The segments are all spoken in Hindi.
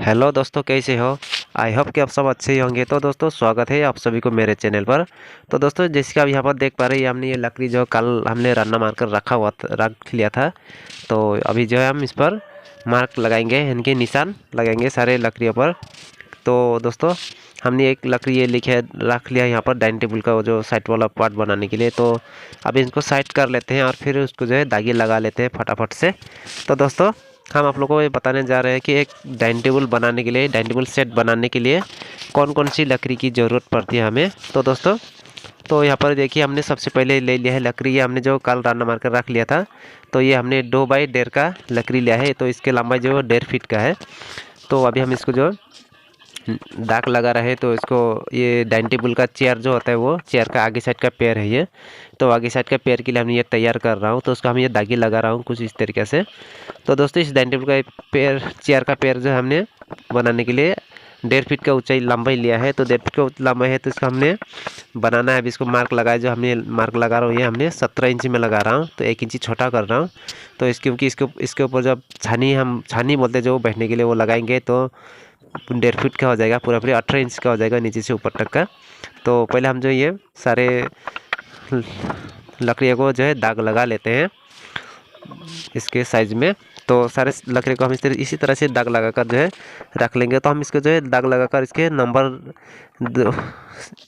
हेलो दोस्तों, कैसे हो। आई होप कि आप सब अच्छे ही होंगे। तो दोस्तों, स्वागत है आप सभी को मेरे चैनल पर। तो दोस्तों, जैसे कि आप यहाँ पर देख पा रहे हैं, हमने ये लकड़ी जो कल हमने रन्ना मारकर रख लिया था। तो अभी जो है हम इस पर मार्क लगाएंगे, इनके निशान लगाएंगे सारे लकड़ियों पर। तो दोस्तों, हमने एक लकड़ी ये लिखे रख लिया यहाँ पर डाइनिंग टेबल का वो जो साइड वाला पार्ट बनाने के लिए। तो अभी इनको साइड कर लेते हैं और फिर उसको जो है दागे लगा लेते हैं फटाफट से। तो दोस्तों, हम आप लोगों को ये बताने जा रहे हैं कि एक डाइनिंग टेबल बनाने के लिए, डाइनिंग टेबल सेट बनाने के लिए कौन कौन सी लकड़ी की ज़रूरत पड़ती है हमें। तो दोस्तों, तो यहाँ पर देखिए, हमने सबसे पहले ले लिया है लकड़ी। ये हमने जो कल राना मार कर रख लिया था। तो ये हमने 2x1.5 का लकड़ी लिया है। तो इसके लंबाई जो 1.5 फीट का है। तो अभी हम इसको जो दाग लगा रहे हैं, तो इसको ये डाइनिंग टेबल का चेयर जो होता है, वो चेयर का आगे साइड का पैर है ये। तो आगे साइड का पैर के लिए हम ये तैयार कर रहा हूँ। तो उसको हम ये दागी लगा रहा हूँ कुछ इस तरीके से। तो दोस्तों, इस डाइनिंग टेबल का पैर, चेयर का पैर जो हमने बनाने के लिए 1.5 फीट का ऊंचाई लंबाई लिया है। तो 1.5 फीट का लंबाई है, तो इसको हमने बनाना है। अभी इसको मार्क लगाया, जो हमने मार्क लगा रहा हूँ, ये हमने 17 इंच में लगा रहा हूँ। तो 1 इंची छोटा कर रहा हूँ। तो क्योंकि इसके ऊपर जब हम छानी बोलते हैं जो बैठने के लिए, वो लगाएंगे तो 1.5 फीट का हो जाएगा, पूरा 18 इंच का हो जाएगा नीचे से ऊपर तक का। तो पहले हम जो ये सारे लकड़ियों को जो है दाग लगा लेते हैं इसके साइज में। तो सारे लकड़ी को हम इसी तरह से दाग लगाकर जो है रख लेंगे। तो हम इसको जो है दाग लगाकर इसके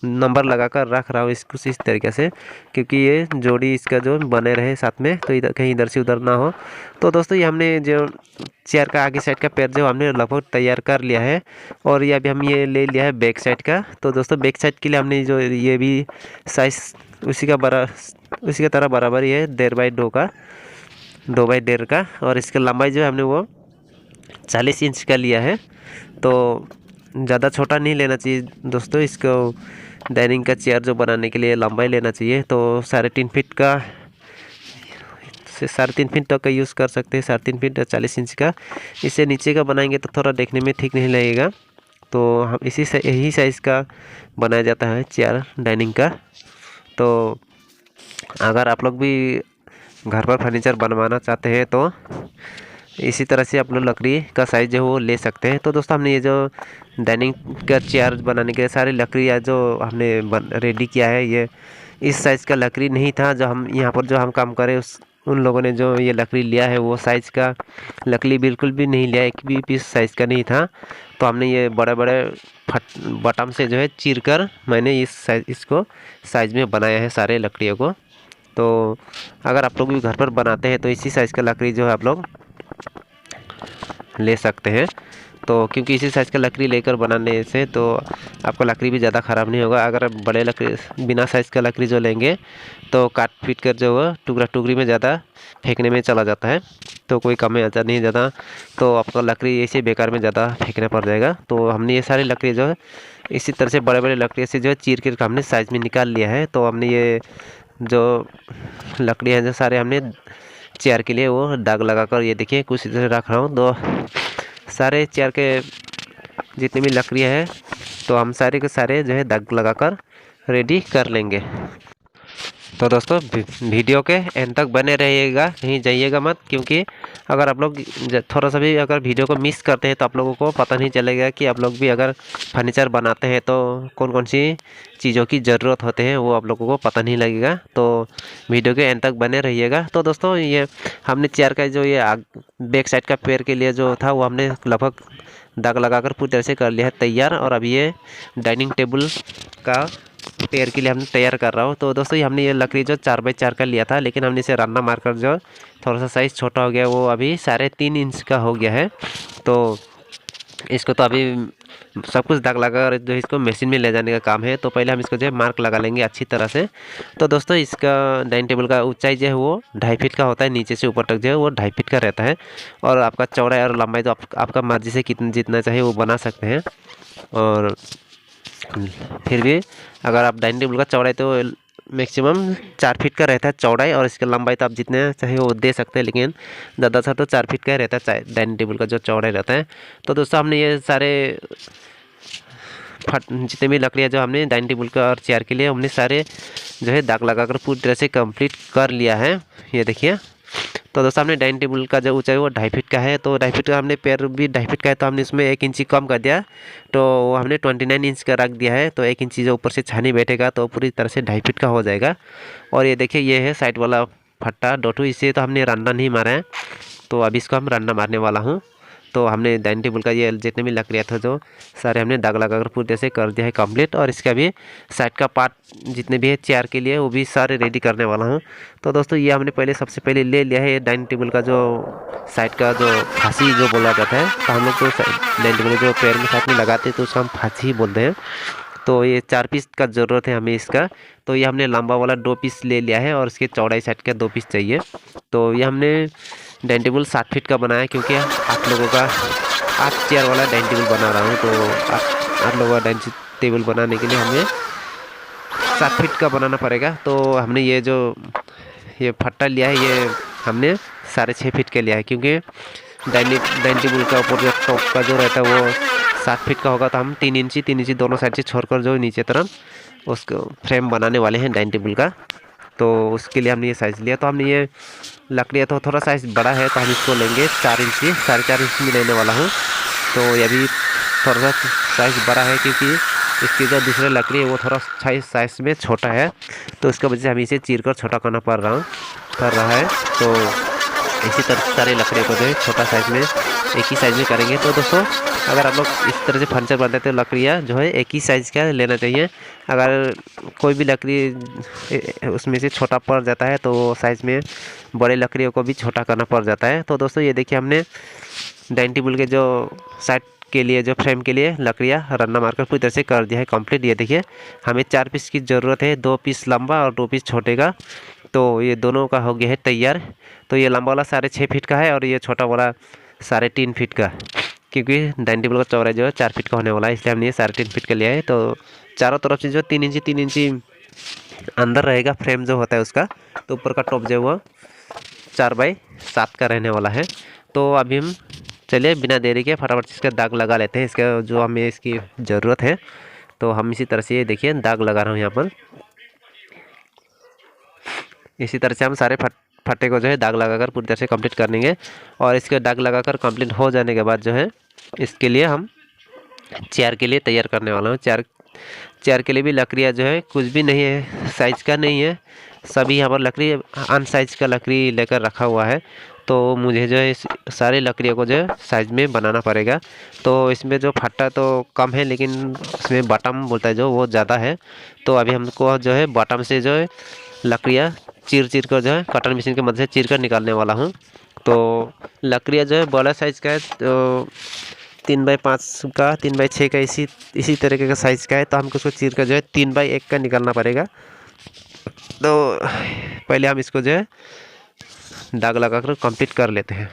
नंबर लगाकर रख रहा हूँ इसको इस तरीके से, क्योंकि ये जोड़ी इसका जो बने रहे साथ में, तो इधर कहीं इधर से उधर ना हो। तो दोस्तों, ये हमने जो चेयर का आगे साइड का पैर जो हमने लगभग तैयार कर लिया है। और ये अभी हम ये ले लिया है बैक साइड का। तो दोस्तों, बैक साइड के लिए हमने जो ये भी साइज उसी की तरह बराबर ही है, 1.5 का 2x1.5 का। और इसका लंबाई जो है हमने वो 40 इंच का लिया है। तो ज़्यादा छोटा नहीं लेना चाहिए दोस्तों। इसको डाइनिंग का चेयर जो बनाने के लिए लंबाई लेना चाहिए। तो 3.5 फीट का से 3.5 फीट तक का यूज़ कर सकते हैं। 3.5 फीट 40 इंच का। इससे नीचे का बनाएंगे तो थोड़ा देखने में ठीक नहीं लगेगा। तो हम यही साइज़ का बनाया जाता है चेयर डाइनिंग का। तो अगर आप लोग भी घर पर फर्नीचर बनवाना चाहते हैं तो इसी तरह से आप लोग लकड़ी का साइज़ जो है वो ले सकते हैं। तो दोस्तों, हमने ये जो डाइनिंग का चेयर बनाने के लिए सारी लकड़ी जो हमने रेडी किया है, ये इस साइज़ का लकड़ी नहीं था। जो हम यहाँ पर जो हम काम करें, उन लोगों ने जो ये लकड़ी लिया है, वो साइज़ का लकड़ी बिल्कुल भी नहीं लिया, एक भी पीस साइज़ का नहीं था। तो हमने ये बड़े बड़े बटन से जो है चीर कर मैंने इसको साइज़ में बनाया है सारे लकड़ियों को। तो अगर आप लोग भी घर पर बनाते हैं तो इसी साइज़ का लकड़ी जो है आप लोग ले सकते हैं। तो क्योंकि इसी साइज़ का लकड़ी लेकर बनाने से तो आपका लकड़ी भी ज़्यादा ख़राब नहीं होगा। अगर आप बड़े लकड़ी बिना साइज़ का लकड़ी जो लेंगे तो काट पीट कर जो है टुकड़ा टुकड़ी में ज़्यादा फेंकने में चला जाता है। तो कोई कम में नहीं ज़्यादा, तो आपका लकड़ी ऐसे बेकार में ज़्यादा फेंकना पड़ जाएगा। तो हमने ये सारी लकड़ी जो है इसी तरह से बड़े बड़े लकड़ी से जो है चीर कर हमने साइज़ में निकाल लिया है। तो हमने ये जो लकड़ी हैं जो सारे हमने चेयर के लिए वो दाग लगाकर, ये देखिए कुछ इधर रख रहा हूँ। तो सारे चेयर के जितनी भी लकड़ियाँ हैं, तो हम सारे के सारे जो है दाग लगाकर रेडी कर लेंगे। तो दोस्तों, वीडियो के एंड तक बने रहिएगा, कहीं जाइएगा मत। क्योंकि अगर आप लोग थोड़ा सा भी अगर वीडियो को मिस करते हैं तो आप लोगों को पता नहीं चलेगा कि आप लोग भी अगर फर्नीचर बनाते हैं तो कौन कौन सी चीज़ों की ज़रूरत होते हैं, वो आप लोगों को पता नहीं लगेगा। तो वीडियो के एंड तक बने रहिएगा। तो दोस्तों, ये हमने चेयर का जो ये बैक साइड का पैर के लिए जो था, वो हमने लगभग दाग लगाकर पूरी तरह से कर लिया है तैयार। और अभी ये डाइनिंग टेबल का पैर के लिए हमने तैयार कर रहा हूँ। तो दोस्तों, ये हमने ये लकड़ी जो 4x4 का लिया था, लेकिन हमने इसे रन्ना मारकर जो थोड़ा सा साइज़ छोटा हो गया, वो अभी 3.5 इंच का हो गया है। तो इसको तो अभी सब कुछ दाग लगा जो इसको मशीन में ले जाने का काम है। तो पहले हम इसको जो है मार्क लगा लेंगे अच्छी तरह से। तो दोस्तों, इसका डाइनिंग टेबल का ऊंचाई जो है वो 2.5 फीट का होता है, नीचे से ऊपर तक जो है वो 2.5 फीट का रहता है। और आपका चौड़ाई और लंबाई तो आपका मर्जी से जितना चाहिए वो बना सकते हैं। और फिर भी अगर आप डाइनिंग टेबल का चौड़ाई तो मैक्सिमम 4 फीट का रहता है चौड़ाई, और इसके लंबाई तो आप जितने चाहिए वो दे सकते हैं, लेकिन ज़्यादा तो 4 फीट का ही रहता है डाइनिंग टेबल का जो चौड़ाई रहता है। तो दोस्तों, हमने ये सारे जितने भी लकड़ियाँ जो हमने डाइनिंग टेबल का और चेयर के लिए हमने सारे जो है दाग लगाकर पूरी तरह से कंप्लीट कर लिया है, ये देखिए। तो दोस्तों हमने डाइनिंग टेबल का जो ऊंचाई वो 2.5 फीट का है, तो 2.5 फीट का हमने पैर भी 2.5 फीट का है, तो हमने इसमें 1 इंची कम कर दिया, तो हमने 29 इंच का रख दिया है। तो 1 इंची जो ऊपर से छानी बैठेगा तो पूरी तरह से 2.5 फीट का हो जाएगा। और ये देखिए ये है साइड वाला फट्टा डोटू, इसे तो हमने रंडा नहीं मारा है, तो अभी इसको हम रंडा मारने वाला हूँ। तो हमने डाइनिंग टेबल का ये जितने भी लकड़ियाँ था जो सारे हमने दाग लगा कर पूरी तरह से कर दिया है कंप्लीट। और इसका भी साइड का पार्ट जितने भी है चेयर के लिए वो भी सारे रेडी करने वाला हूँ। तो दोस्तों ये हमने पहले सबसे पहले ले लिया है डाइनिंग टेबल का जो साइड का जो फांसी जो बोला जाता है, तो हम लोग तो डाइनिंग टेबल जो पैर में साथ में लगाते हैं तो उसको हम फांसी ही बोलते हैं। तो ये 4 पीस का ज़रूरत है हमें इसका। तो ये हमने लंबा वाला 2 पीस ले लिया है और इसके चौड़ाई साइड का 2 पीस चाहिए। तो ये हमने डाइनिंग टेबल 60 फीट का बनाया, क्योंकि 8 लोगों का 8 चेयर वाला डाइनिंग टेबल बना रहा हूँ। तो 8 लोगों का डाइनिंग टेबल बनाने के लिए हमें 7 फीट का बनाना पड़ेगा। तो हमने ये फट्टा लिया है, ये हमने 6.5 फीट का लिया है, क्योंकि डाइनिंग टेबल का ऊपर जो टॉप का जो रहता है वो 7 फीट का होगा। तो हम 3 इंची दोनों साइड से छोड़कर जो नीचे तरफ उसको फ्रेम बनाने वाले हैं डाइनिंग टेबल का। तो उसके लिए हमने ये साइज़ लिया। तो हमने ये लकड़ियाँ तो थोड़ा साइज़ बड़ा है, तो हम इसको लेंगे 4 इंची 4.5 इंच में लेने वाला हूँ। तो ये भी थोड़ा सा साइज़ बड़ा है, क्योंकि इसकी जो दूसरी लकड़ी है वो थोड़ा साइज़ में छोटा है, तो उसकी वजह से हमें इसे चीर कर छोटा करना पड़ रहा है। तो इसी तरह सारे लकड़ी को जो है छोटा साइज़ में एक ही साइज़ में करेंगे। तो दोस्तों अगर आप लोग इस तरह से फर्नीचर बनाते हैं तो लकड़ियाँ जो है एक ही साइज़ का लेना चाहिए। अगर कोई भी लकड़ी उसमें से छोटा पड़ जाता है तो साइज़ में बड़े लकड़ियों को भी छोटा करना पड़ जाता है। तो दोस्तों ये देखिए हमने डाइनिंग टेबल के जो साइड के लिए जो फ्रेम के लिए लकड़ियाँ रन्ना मारकर पूरी तरह से कर दिया है कंप्लीट। ये देखिए हमें 4 पीस की ज़रूरत है, 2 पीस लंबा और 2 पीस छोटे का। तो ये दोनों का हो गया है तैयार। तो ये लंबा वाला 6.5 फीट का है और ये छोटा वाला 3.5 फीट का, क्योंकि डाइनिंग टेबल का चौड़ाई जो है 4 फीट का होने वाला है, इसलिए हमने ये 3.5 फीट का लिया है। तो चारों तरफ से जो 3 इंची अंदर रहेगा फ्रेम जो होता है उसका, तो ऊपर का टॉप जो वो 4x7 का रहने वाला है। तो अभी हम चलिए बिना देरी के फटाफट इसका दाग लगा लेते हैं, इसका जो हमें इसकी ज़रूरत है। तो हम इसी तरह से देखिए दाग लगा रहा हूँ यहाँ पर। इसी तरह से हम सारे फट्टे को जो है दाग लगाकर पूरी तरह से कंप्लीट कर लेंगे। और इसके दाग लगाकर कंप्लीट हो जाने के बाद जो है इसके लिए हम चेयर के लिए तैयार करने वाला हूँ। चेयर के लिए भी लकड़ियाँ जो है कुछ भी नहीं है, साइज का नहीं है, सभी यहाँ पर लकड़ी अन साइज का लकड़ी लेकर रखा हुआ है। तो मुझे जो है इस सारी लकड़ियों को जो है साइज में बनाना पड़ेगा। तो इसमें जो फट्टा तो कम है, लेकिन इसमें बटम बोलता है जो वो ज़्यादा है। तो अभी हमको जो है बटम से जो है लकड़ियाँ चीर कर जो है कटर मशीन की मदद से चीर कर निकालने वाला हूँ। तो लकड़ियाँ जो है बड़ा साइज़ का है, तो 3x5 का 3x6 का इसी तरीके का साइज़ का है। तो हमको उसको चीर कर जो है 3x1 का निकालना पड़ेगा। तो पहले हम इसको जो है दाग लगा कर कंप्लीट कर लेते हैं।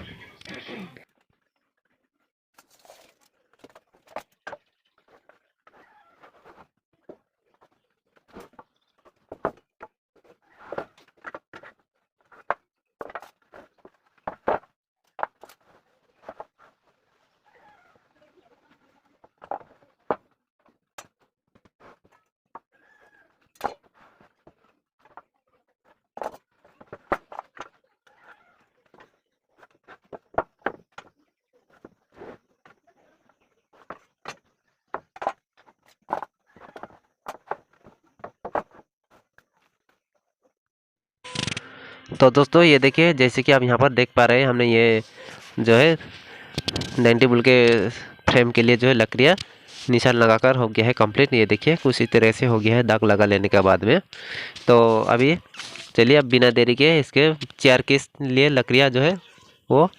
तो दोस्तों ये देखिए जैसे कि आप यहाँ पर देख पा रहे हैं, हमने ये जो है डाइनिंग टेबल के फ्रेम के लिए जो है लकड़ियाँ निशान लगाकर हो गया है कंप्लीट। ये देखिए कुछ इस तरह से हो गया है दाग लगा लेने के बाद में। तो अभी चलिए अब बिना देरी के इसके चेयर के लिए लकड़ियाँ जो है वो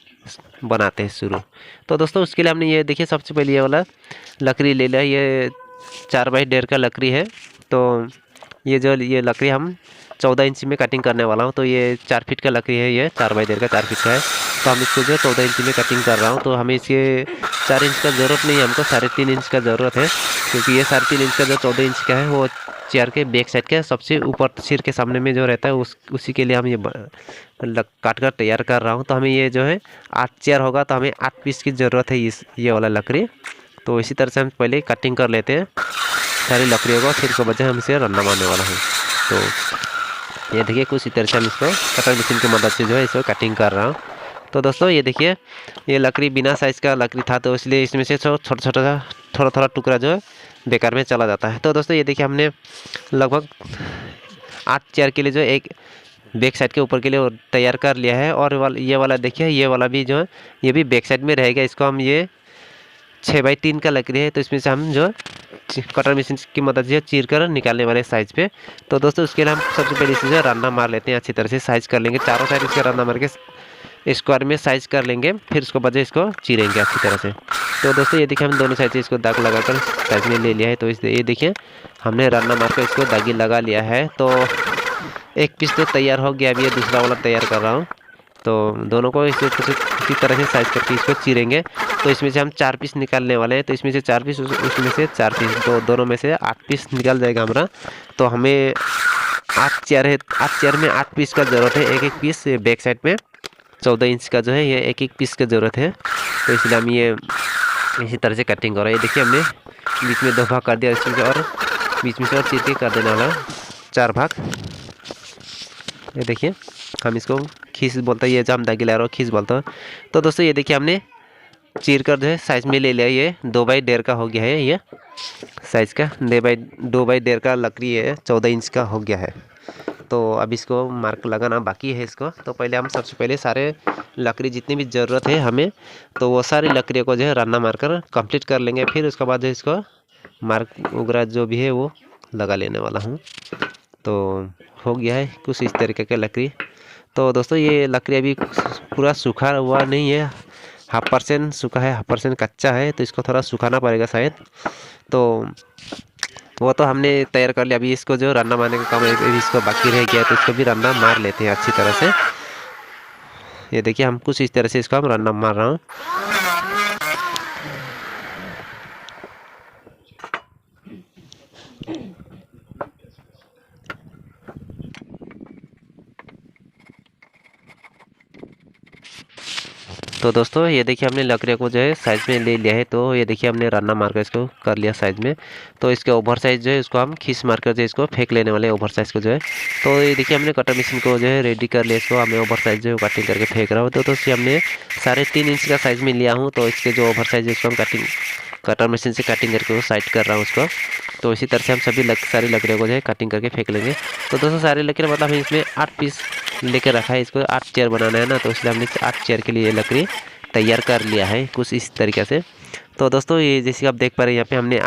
बनाते हैं शुरू। तो दोस्तों उसके लिए हमने ये देखिए सबसे पहले ये वाला लकड़ी ले लिया, ये 4x1.5 का लकड़ी है। तो ये लकड़ी हम 14 इंची में कटिंग करने वाला हूँ। तो ये 4 फीट का लकड़ी है, ये 4x1.5 का 4 फीट का है। तो हम इसको जो है 14 इंची में कटिंग कर रहा हूँ। तो हमें इसके 4 इंच का ज़रूरत नहीं है, हमको 3.5 इंच का ज़रूरत है, क्योंकि ये 3.5 इंच का जो 14 इंच का है वो चेयर के बैक साइड के सबसे ऊपर सिर के सामने में जो रहता है उसी के लिए हम ये काट कर तैयार कर रहा हूँ। तो हमें ये जो है 8 चेयर होगा, तो हमें 8 पीस की ज़रूरत है ये वाला लकड़ी। तो इसी तरह से हम पहले कटिंग कर लेते हैं सारी लकड़ियों को, फिर उसके बाद हम इसे रन्ना मारने वाला हूँ। तो ये देखिए कुछ इस तरह से हम इसको कटर मशीन की मदद से जो है इसको कटिंग कर रहा हूँ। तो दोस्तों ये देखिए, ये लकड़ी बिना साइज़ का लकड़ी था, तो इसलिए इसमें से छोटा छोटा थोड़ा थोड़ा टुकड़ा जो है बेकार में चला जाता है। तो दोस्तों ये देखिए, हमने लगभग 8 चेयर के लिए जो एक बैक साइड के ऊपर के लिए वो तैयार कर लिया है। और ये वाला देखिए, ये वाला भी जो है ये भी बैक साइड में रहेगा। इसको हम ये 6x3 का लकड़ी है, तो इसमें से हम जो कटर मशीन की मदद से चीर कर निकालने वाले साइज़ पे। तो दोस्तों उसके लिए हम सबसे पहले इसे जो रन्ना मार लेते हैं, अच्छी तरह से साइज़ कर लेंगे। चारों साइड इसका रन्ना मार के स्क्वायर में साइज़ कर लेंगे, फिर उसको बाद इसको चीरेंगे अच्छी तरह से। तो दोस्तों ये देखिए, हम दोनों साइड से इसको दाग लगाकर साइज में ले लिया है। तो ये देखिए, हमने रन्ना मार कर इसको दागी लगा लिया है। तो एक पीस तो तैयार हो गया, अभी ये दूसरा वाला तैयार कर रहा हूँ। तो दोनों को इसी तरह से साइज़ करके इसको चीरेंगे। तो इसमें से हम 4 पीस निकालने वाले हैं। तो इसमें से 4 पीस, उसमें से 4 पीस, तो दोनों में से 8 पीस निकल जाएगा हमारा। तो हमें 8 चेयर है, 8 चेयर में 8 पीस का ज़रूरत है। एक एक पीस बैक साइड में 14 इंच का जो है ये एक एक पीस का ज़रूरत है। तो इसलिए हम ये इसी तरह से कटिंग कर रहे हैं। ये देखिए, हमने बीच में 2 भाग कर दिया इसमें से, और बीच में से और चीर के कर देने वाला 4 भाग। ये देखिए, हम इसको खीस बोलते हैं, ये जो हम दागी लगा रहे हो खीस बोलते हैं। तो दोस्तों ये देखिए, हमने चीर कर जो है साइज़ में ले लिया। ये 2x1.5 का हो गया है, ये साइज़ का 2x1.5 का लकड़ी है, 14 इंच का हो गया है। तो अब इसको मार्क लगाना बाकी है इसको। तो पहले हम सबसे पहले सारे लकड़ी जितनी भी ज़रूरत है हमें, तो वो सारी लकड़ियों को जो है रन्ना मारकर कंप्लीट कर लेंगे। फिर उसके बाद इसको मार्क वगैरह जो भी है वो लगा लेने वाला हूँ। तो हो गया है कुछ इस तरीके का लकड़ी। तो दोस्तों ये लकड़ी अभी पूरा सूखा हुआ नहीं है, 1/2% सूखा है, 1/2% कच्चा है। तो इसको थोड़ा सुखाना पड़ेगा शायद। तो वो तो हमने तैयार कर लिया। अभी इसको जो रन्ना मारने का काम है, अभी इसको बाकी रह गया है, तो इसको भी रन्ना मार लेते हैं अच्छी तरह से। ये देखिए, हम कुछ इस तरह से इसको हम रन्ना मार रहा हूँ। तो दोस्तों ये देखिए, हमने लकड़ियों को जो है साइज़ में ले लिया है। तो ये देखिए, हमने रन्ना मार कर इसको कर लिया साइज़ में। तो इसके ओवर साइज़ जो है इसको हम खींच मार कर जो इसको फेंक लेने वाले ओवर साइज़ को जो है। तो ये देखिए, हमने कटर मशीन को जो है रेडी कर लिया। इसको हमें ओवर साइज़ जो है कटिंग करके फेंक रहा हूँ। तो दोस्तों हमने 3.5 इंच का साइज़ में लिया हूँ। तो इसके जो ओवर साइज़ है इसको हम कटर मशीन से कटिंग करके वो साइड कर रहा हूँ उसको। तो इसी तरह से हम सभी सारी लकड़ियों को जो है कटिंग करके फेंक लेंगे। तो दोस्तों सारी लकड़ी मतलब इसमें 8 पीस लेकर रखा है। इसको 8 चेयर बनाना है ना, तो इसलिए हमने 8 चेयर के लिए लकड़ी तैयार कर लिया है कुछ इस तरीके से। तो दोस्तों ये जैसे आप देख पा रहे हैं, यहाँ पे हमने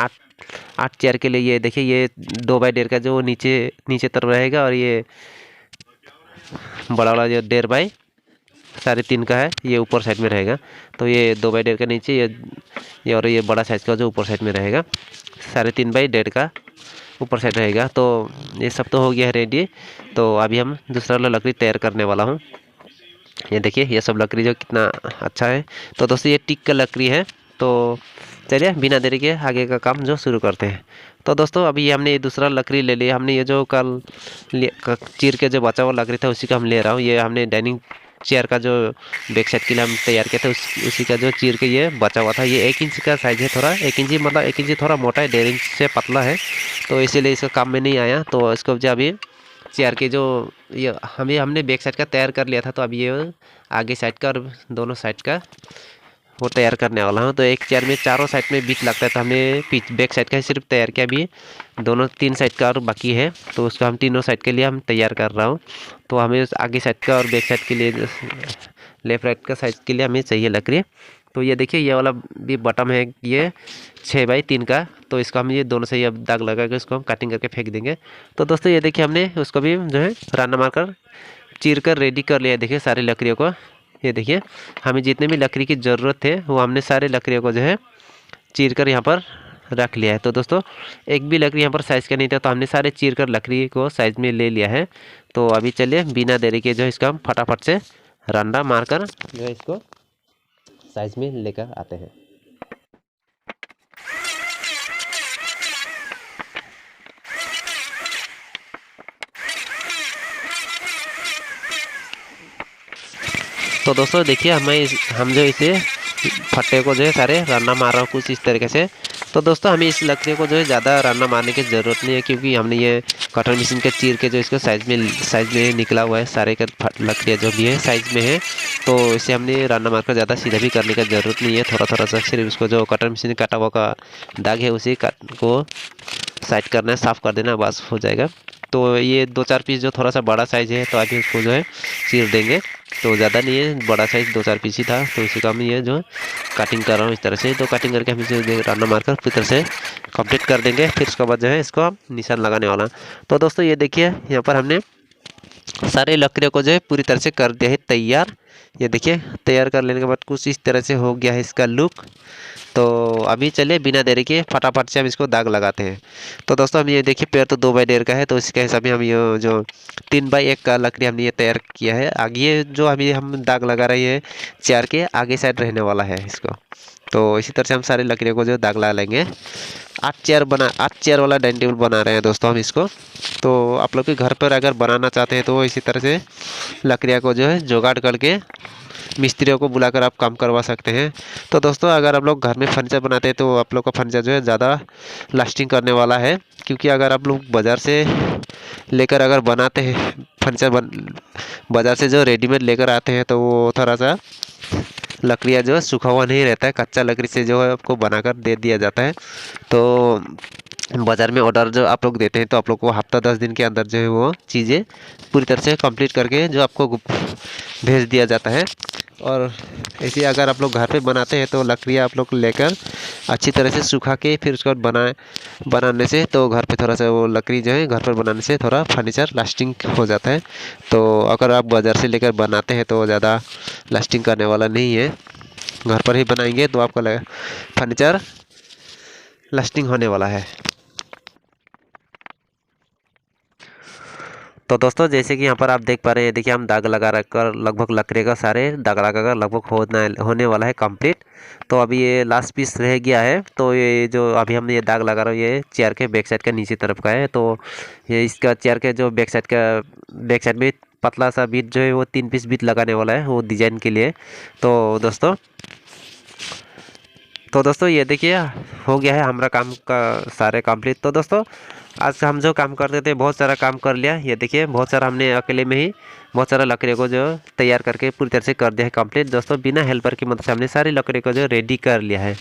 8 चेयर के लिए, ये देखिए, ये 2x1.5 का जो नीचे तरफ रहेगा, और ये बड़ा वाला जो 1.5x3 का है ये ऊपर साइड में रहेगा। तो ये 2x1.5 का नीचे, ये और ये बड़ा साइज़ का जो ऊपर साइड में रहेगा, 3.5x1.5 का ऊपर साइड रहेगा। तो ये सब तो हो गया है रेडी। तो अभी हम दूसरा वाला लकड़ी तैयार करने वाला हूँ। ये देखिए, ये सब लकड़ी जो कितना अच्छा है। तो दोस्तों ये टिक का लकड़ी है। तो चलिए बिना देरी के आगे का काम जो शुरू करते हैं। तो दोस्तों अभी ये हमने ये दूसरा लकड़ी ले लिया। हमने ये जो कल चीर के जो बचा हुआ लकड़ी था उसी का हम ले रहा हूँ। ये हमने डाइनिंग चेयर का जो बैक साइड के लिए हम तैयार किया था उसी का जो चीर के ये बचा हुआ था। ये 1 इंच का साइज़ है, थोड़ा 1 इंच मतलब 1 इंच थोड़ा मोटा है, 1.5 इंच से पतला है। तो इसीलिए इसका काम में नहीं आया। तो इसको जो अभी चेयर के जो ये हमने बैक साइड का तैयार कर लिया था, तो अभी ये आगे साइड का और दोनों साइड का वो तैयार करने वाला हूँ। तो एक चेयर में चारों साइड में बीट लगता है, तो हमने बैक साइड का ही सिर्फ तैयार किया। अभी दोनों 3 साइड का और बाकी है, तो उसको हम तीनों साइड के लिए हम तैयार कर रहा हूँ। तो हमें आगे साइड का और बैक साइड के लिए, लेफ्ट राइट का साइड के लिए हमें चाहिए लकड़ी। तो ये देखिए, ये वाला भी बटम है, ये 6x3 का। तो इसको हम ये दोनों से अब दाग लगा के इसको हम कटिंग करके फेंक देंगे। तो दोस्तों ये देखिए, हमने उसको भी जो है राना मारकर चीर कर रेडी कर लिया। देखिए सारी लकड़ियों को, ये देखिए, हमें जितने भी लकड़ी की ज़रूरत है वो हमने सारे लकड़ियों को जो है चीर कर यहाँ पर रख लिया है। तो दोस्तों एक भी लकड़ी यहाँ पर साइज़ का नहीं था, तो हमने सारे चीर कर लकड़ी को साइज़ में ले लिया है। तो अभी चलिए बिना देरी के जो है इसका हम फटाफट से रंडा मारकर जो है इसको साइज़ में लेकर आते हैं। तो दोस्तों देखिए, हम जो इसे फट्टे को जो है सारे रन्ना मार रहा हूँ कुछ इस तरीके से। तो दोस्तों हमें इस लकड़ी को जो है ज़्यादा रन्ना मारने की ज़रूरत नहीं है, क्योंकि हमने ये कटर मशीन के चीर के जो इसको साइज़ में निकला हुआ है, सारे का लकड़ियाँ जो भी है साइज़ में है। तो इसे हमने रन्ना मारकर ज़्यादा सीधा भी करने की ज़रूरत नहीं है, थोड़ा थोड़ा सा सिर्फ उसको जो कटर मशीन काटा हुआ का दाग है उसी को साइड करना है, साफ़ कर देना, बस हो जाएगा। तो ये 2-4 पीस जो थोड़ा सा बड़ा साइज़ है, तो अभी उसको जो है चीर देंगे। तो ज़्यादा नहीं है, बड़ा साइज़ 2-4 पीस ही था, तो इसी का हम ये जो कटिंग कर रहा हूँ इस तरह से। तो कटिंग करके हम इसे रन्ना मारकर पूरी तरह से कंप्लीट कर देंगे। फिर उसके बाद जो है इसको हम निशान लगाने वाला। तो दोस्तों ये देखिए यहाँ पर हमने सारे लकड़ियों को जो है पूरी तरह से कर दिया है तैयार। ये देखिए तैयार कर लेने के बाद कुछ इस तरह से हो गया है इसका लुक। तो अभी चलिए बिना देरी के फटाफट से हम इसको दाग लगाते हैं। तो दोस्तों हम ये देखिए पेड़ तो 2x1.5 का है, तो इसके हिसाब से हम ये जो 3x1 का लकड़ी हमने ये तैयार किया है। आगे ये जो अभी हम दाग लगा रहे हैं चेयर के आगे साइड रहने वाला है इसको। तो इसी तरह से हम सारी लकड़ियों को जो दाग लगा लेंगे। 8 चेयर वाला डाइनिंग टेबल बना रहे हैं दोस्तों हम इसको। तो आप लोग के घर पर अगर बनाना चाहते हैं तो इसी तरह से लकड़ियाँ को जो है जुगाड़ करके मिस्त्रियों को बुलाकर आप काम करवा सकते हैं। तो दोस्तों अगर आप लोग घर में फर्नीचर बनाते हैं तो आप लोग का फर्नीचर जो है ज़्यादा लास्टिंग करने वाला है, क्योंकि अगर आप लोग बाज़ार से लेकर अगर बनाते हैं फर्नीचर बाज़ार से जो रेडीमेड लेकर आते हैं तो वो थोड़ा सा लकड़ियाँ जो है सूखा हुआ नहीं रहता है, कच्चा लकड़ी से जो है आपको बनाकर दे दिया जाता है। तो बाज़ार में ऑर्डर जो आप लोग देते हैं तो आप लोग को हफ्ता 10 दिन के अंदर जो है वो चीज़ें पूरी तरह से कंप्लीट करके जो आपको भेज दिया जाता है। और ऐसे अगर आप लोग घर पे बनाते हैं तो लकड़ियाँ आप लोग लेकर अच्छी तरह से सुखा के फिर उसको बनाने से तो घर पे थोड़ा सा वो लकड़ी जो है घर पर बनाने से थोड़ा फर्नीचर लास्टिंग हो जाता है। तो अगर आप बाज़ार से लेकर बनाते हैं तो ज़्यादा लास्टिंग करने वाला नहीं है, घर पर ही बनाएंगे तो आपका फर्नीचर लास्टिंग होने वाला है। तो दोस्तों जैसे कि यहाँ पर आप देख पा रहे हैं, देखिए हम दाग लगा रखकर लगभग लकड़ी का सारे दाग लगाकर लगभग होने वाला है कंप्लीट। तो अभी ये लास्ट पीस रह गया है। तो ये जो अभी हमने ये दाग लगा रहा हूँ ये चेयर के बैक साइड का नीचे तरफ का है। तो ये इसका चेयर के जो बैक साइड में पतला सा बीट जो है वो 3 पीस बीट लगाने वाला है वो डिजाइन के लिए। तो दोस्तों ये देखिए हो गया है हमारा काम का सारे कंप्लीट। तो दोस्तों आज हम जो काम करते थे बहुत सारा काम कर लिया। ये देखिए बहुत सारा हमने अकेले में ही बहुत सारा लकड़ी को जो तैयार करके पूरी तरह से कर दिया है कंप्लीट दोस्तों। बिना हेल्पर की मदद से हमने सारी लकड़ी को जो रेडी कर लिया है।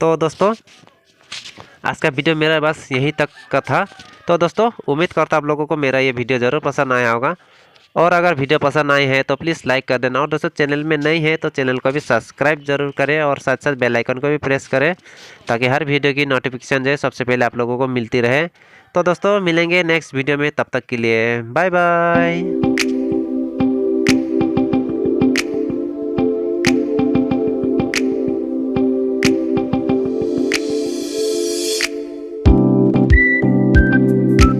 तो दोस्तों आज का वीडियो मेरा बस यहीं तक का था। तो दोस्तों उम्मीद करता आप लोगों को मेरा ये वीडियो ज़रूर पसंद आया होगा। और अगर वीडियो पसंद आई है तो प्लीज़ लाइक कर देना। और दोस्तों चैनल में नई है तो चैनल को भी सब्सक्राइब जरूर करें और साथ साथ बेल आइकन को भी प्रेस करें, ताकि हर वीडियो की नोटिफिकेशन जो है सबसे पहले आप लोगों को मिलती रहे। तो दोस्तों मिलेंगे नेक्स्ट वीडियो में, तब तक के लिए बाय बाय।